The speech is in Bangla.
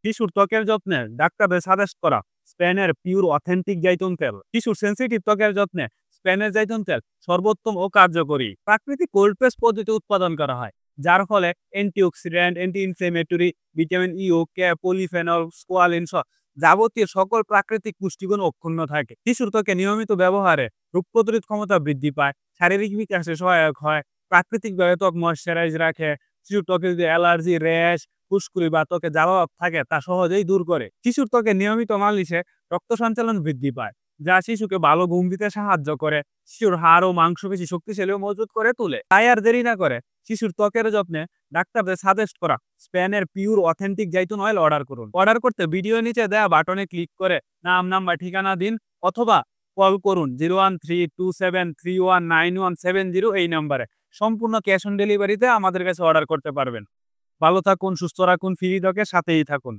শিশুর ত্বকের যত্নে ডাক্তারদের সাজেস্ট করা স্পেনের পিওর অথেন্টিক জাইতুন তেল। শিশুর সেনসিটিভ ত্বকের যত্নে স্পেনের জাইতুন তেল সর্বোত্তম ও কার্যকরী। প্রাকৃতিক কোল্ড প্রেস পদ্ধতিতে উৎপাদন করা হয়, যার ফলে antioxidant, anti inflammatory, vitamin E ও কে, পলিফেনল, স্কোয়ালিন সহ যাবতীয় সকল প্রাকৃতিক পুষ্টিগুণ অক্ষুণ্ণ থাকে। শিশুর ত্বকে নিয়মিত ব্যবহারে রোগ প্রতিরোধ ক্ষমতা বৃদ্ধি পায়, শারীরিক বিকাশে সহায়ক হয়, প্রাকৃতিকভাবে ত্বক ময়েশ্চারাইজ রাখে। শিশুর ত্বকে যদি অ্যালার্জি, র্যাশ, ফুসকুড়ি বা ত্বকে জ্বালাভাব থাকে তা সহজেই দূর করে। শিশুর ত্বকে নিয়মিত মালিশে রক্ত সঞ্চালন বৃদ্ধি পায়, যা শিশুকে ভালো ঘুম দিতে সাহায্য করে। শিশুর হাড় ও মাংসপেশি শক্তিশালী ও মজবুত করে তোলে। তাই আর দেরি না করে শিশুর ত্বকের যত্নে ডাক্তারদের সাজেস্ট করা স্পেনের পিওর অথেন্টিক জাইতুন অয়েল অর্ডার করুন। অর্ডার করতে ভিডিও নিচে দেওয়া বাটনে ক্লিক করে নাম, নাম্বার, ঠিকানা দিন অথবা কল করুন 01327319170 এই নম্বরে। সম্পূর্ণ ক্যাশ অন ডেলিভারিতে আমাদের কাছে অর্ডার করতে পারবেন। ভালো থাকুন, সুস্থ রাখুন, ফ্রি ত্বকের সাথেই থাকুন।